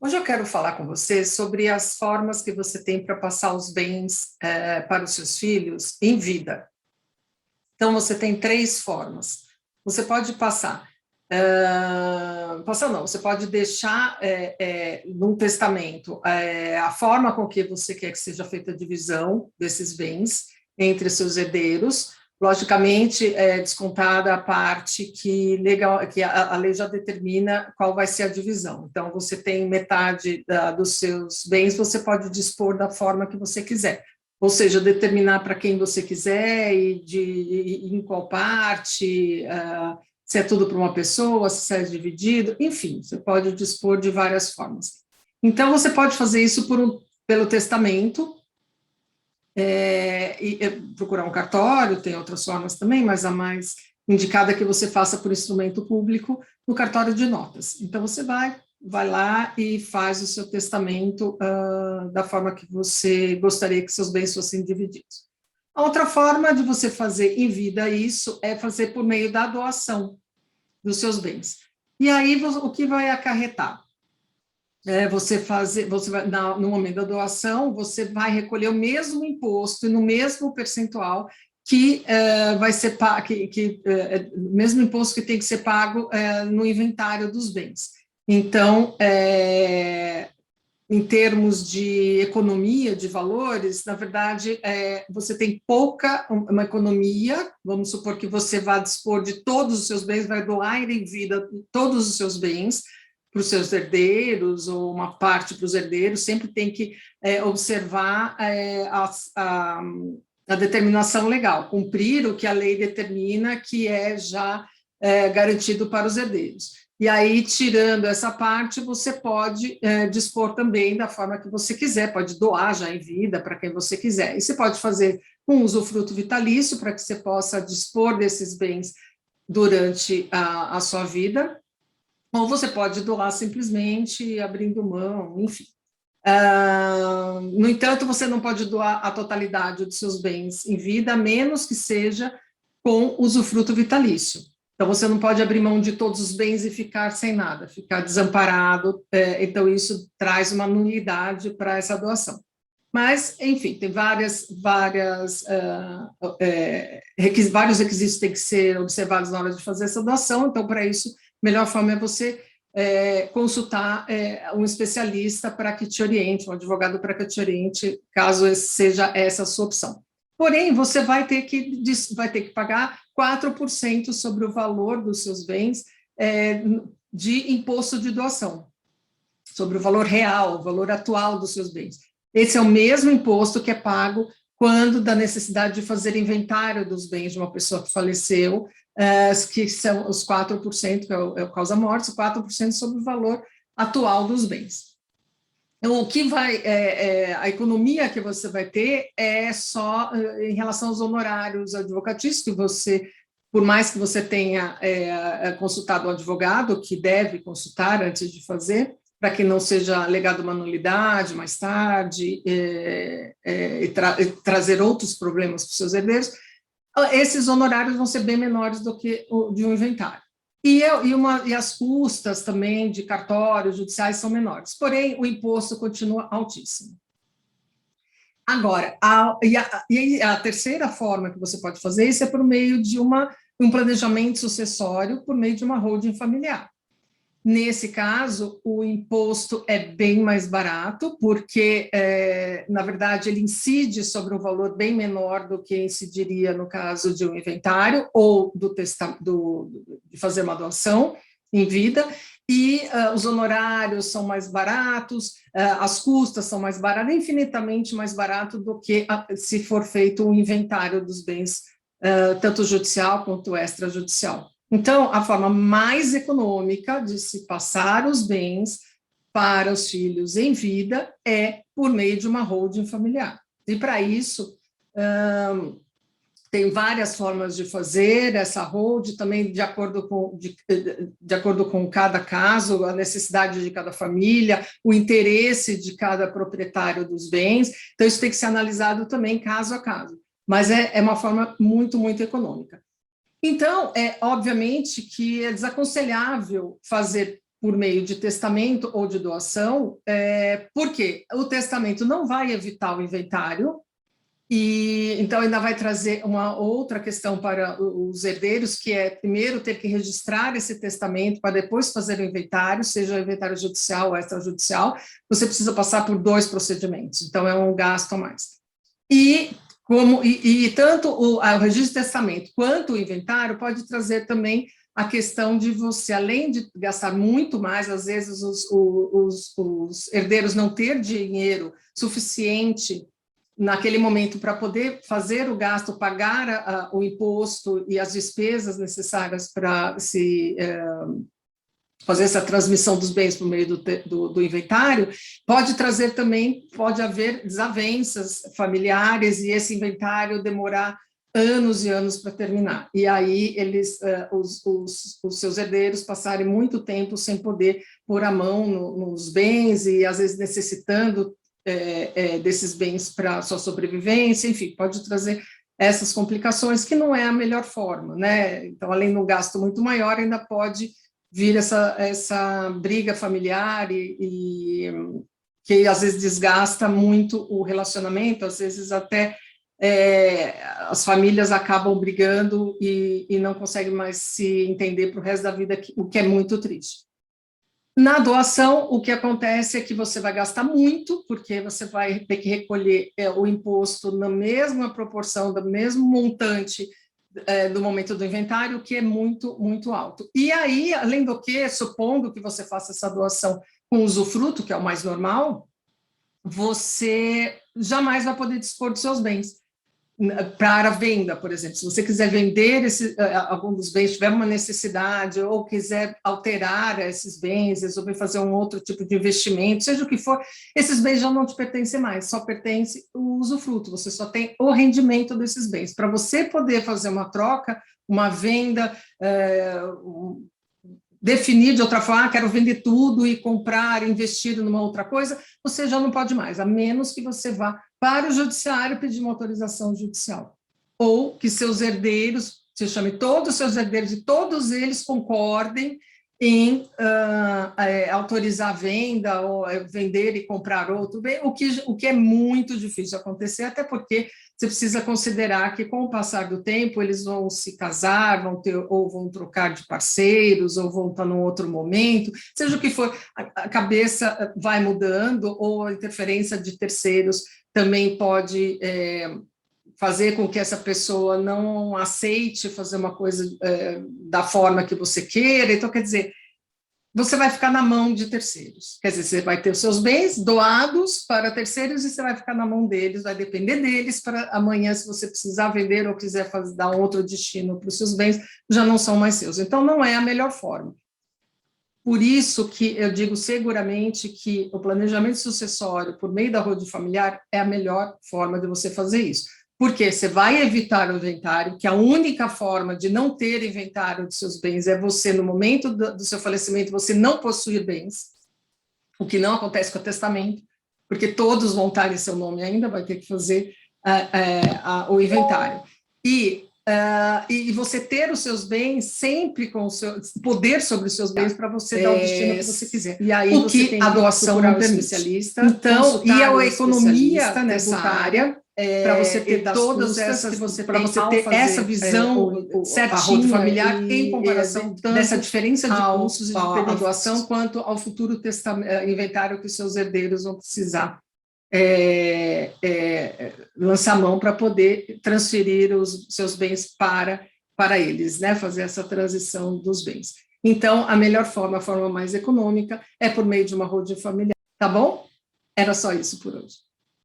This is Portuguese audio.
Hoje eu quero falar com você sobre as formas que você tem para passar os bens para os seus filhos em vida. Então, você tem três formas. Você pode passar, você pode deixar num testamento a forma com que você quer que seja feita a divisão desses bens entre seus herdeiros. Logicamente, é descontada a parte que a lei já determina qual vai ser a divisão. Então, você tem metade dos seus bens, você pode dispor da forma que você quiser. Ou seja, determinar para quem você quiser e em qual parte, se é tudo para uma pessoa, se é dividido, enfim, você pode dispor de várias formas. Então, você pode fazer isso pelo testamento, procurar um cartório, tem outras formas também, mas a mais indicada é que você faça por instrumento público no cartório de notas. Então, você vai lá e faz o seu testamento da forma que você gostaria que seus bens fossem divididos. A outra forma de você fazer em vida isso é fazer por meio da doação dos seus bens. E aí, o que vai acarretar? No momento da doação, você vai recolher o mesmo imposto e no mesmo percentual que vai ser mesmo imposto que tem que ser pago no inventário dos bens. Então, em termos de economia de valores, na verdade, você tem uma economia, vamos supor que você vá dispor de todos os seus bens, vai doar em vida todos os seus bens para os seus herdeiros, ou uma parte para os herdeiros, sempre tem que observar a determinação legal, cumprir o que a lei determina que é já garantido para os herdeiros. E aí, tirando essa parte, você pode dispor também da forma que você quiser, pode doar já em vida para quem você quiser. E você pode fazer um usufruto vitalício para que você possa dispor desses bens durante a sua vida, ou você pode doar simplesmente abrindo mão, enfim. No entanto, você não pode doar a totalidade dos seus bens em vida, a menos que seja com usufruto vitalício. Então, você não pode abrir mão de todos os bens e ficar sem nada, ficar desamparado. Então, isso traz uma nulidade para essa doação. Mas, enfim, tem vários requisitos que têm que ser observados na hora de fazer essa doação. Então, para isso, a melhor forma é você consultar um especialista para que te oriente, um advogado para que te oriente, caso seja essa a sua opção. Porém, você vai ter que pagar 4% sobre o valor dos seus bens de imposto de doação, sobre o valor real, o valor atual dos seus bens. Esse é o mesmo imposto que é pago quando dá necessidade de fazer inventário dos bens de uma pessoa que faleceu, que são os 4%, que é o causa-morte, 4% sobre o valor atual dos bens. Então, a economia que você vai ter é só em relação aos honorários advocatícios, que você, por mais que você tenha consultado o advogado, que deve consultar antes de fazer, para que não seja alegado uma nulidade mais tarde e trazer outros problemas para os seus herdeiros, esses honorários vão ser bem menores do que o de um inventário. E as custas também de cartórios judiciais são menores, porém o imposto continua altíssimo. Agora, a terceira forma que você pode fazer isso é por meio de um planejamento sucessório, por meio de uma holding familiar. Nesse caso, o imposto é bem mais barato, porque, na verdade, ele incide sobre um valor bem menor do que incidiria no caso de um inventário ou de fazer uma doação em vida, e os honorários são mais baratos, as custas são mais baratas, infinitamente mais barato do que se for feito um inventário dos bens, tanto judicial quanto extrajudicial. Então, a forma mais econômica de se passar os bens para os filhos em vida é por meio de uma holding familiar. E, para isso, tem várias formas de fazer essa holding, também de acordo com cada caso, a necessidade de cada família, o interesse de cada proprietário dos bens. Então, isso tem que ser analisado também caso a caso. Mas é uma forma muito, muito econômica. Então, obviamente que é desaconselhável fazer por meio de testamento ou de doação, porque o testamento não vai evitar o inventário, e então ainda vai trazer uma outra questão para os herdeiros, que é primeiro ter que registrar esse testamento para depois fazer o inventário, seja o inventário judicial ou extrajudicial, você precisa passar por 2 procedimentos, então é um gasto a mais. E tanto o registro de testamento quanto o inventário pode trazer também a questão de você, além de gastar muito mais, às vezes os herdeiros não ter dinheiro suficiente naquele momento para poder fazer o gasto, pagar o imposto e as despesas necessárias para se fazer essa transmissão dos bens por meio do inventário, pode trazer também, pode haver desavenças familiares e esse inventário demorar anos e anos para terminar. E aí eles, os seus herdeiros passarem muito tempo sem poder pôr a mão nos bens e às vezes necessitando desses bens para sua sobrevivência, enfim, pode trazer essas complicações que não é a melhor forma, né? Então, além de um gasto muito maior, ainda pode vir essa briga familiar e que às vezes desgasta muito o relacionamento, às vezes até as famílias acabam brigando e não conseguem mais se entender para o resto da vida, o que é muito triste. Na doação, o que acontece é que você vai gastar muito, porque você vai ter que recolher o imposto na mesma proporção, do mesmo montante do momento do inventário, que é muito, muito alto. E aí, além do que, supondo que você faça essa doação com usufruto, que é o mais normal, você jamais vai poder dispor dos seus bens para a venda, por exemplo. Se você quiser vender algum dos bens, tiver uma necessidade, ou quiser alterar esses bens, resolver fazer um outro tipo de investimento, seja o que for, esses bens já não te pertencem mais, só pertence o usufruto, você só tem o rendimento desses bens. Para você poder fazer uma troca, uma venda, definir de outra forma, quero vender tudo e comprar, investir numa outra coisa, você já não pode mais, a menos que você vá para o judiciário pedir uma autorização judicial, ou que seus herdeiros, você chame todos os seus herdeiros e todos eles concordem em autorizar a venda, ou vender e comprar outro bem, o que é muito difícil acontecer, até porque você precisa considerar que, com o passar do tempo, eles vão se casar, ou vão trocar de parceiros, ou vão estar num outro momento, seja o que for, a cabeça vai mudando, ou a interferência de terceiros também pode fazer com que essa pessoa não aceite fazer uma coisa da forma que você queira. Então, quer dizer, você vai ficar na mão de terceiros. Quer dizer, você vai ter os seus bens doados para terceiros e você vai ficar na mão deles, vai depender deles para amanhã, se você precisar vender ou quiser dar um outro destino para os seus bens, já não são mais seus. Então, não é a melhor forma. Por isso que eu digo seguramente que o planejamento sucessório por meio da roda familiar é a melhor forma de você fazer isso. Porque você vai evitar o inventário, que a única forma de não ter inventário dos seus bens é você, no momento do seu falecimento, você não possuir bens, o que não acontece com o testamento, porque todos vão estar em seu nome ainda, vai ter que fazer o inventário. E você ter os seus bens sempre com o seu poder sobre os seus bens para você dar o destino que você quiser. E aí o que a doação não permite. Especialista, então, e a economia nessa área, para você ter todas essas, para você ter essa visão certinha familiar em comparação dessa diferença de custos de doação quanto ao futuro inventário que os seus herdeiros vão precisar lançar mão para poder transferir os seus bens para eles, né? Fazer essa transição dos bens. Então, a melhor forma, a forma mais econômica, é por meio de uma holding familiar. Tá bom? Era só isso por hoje.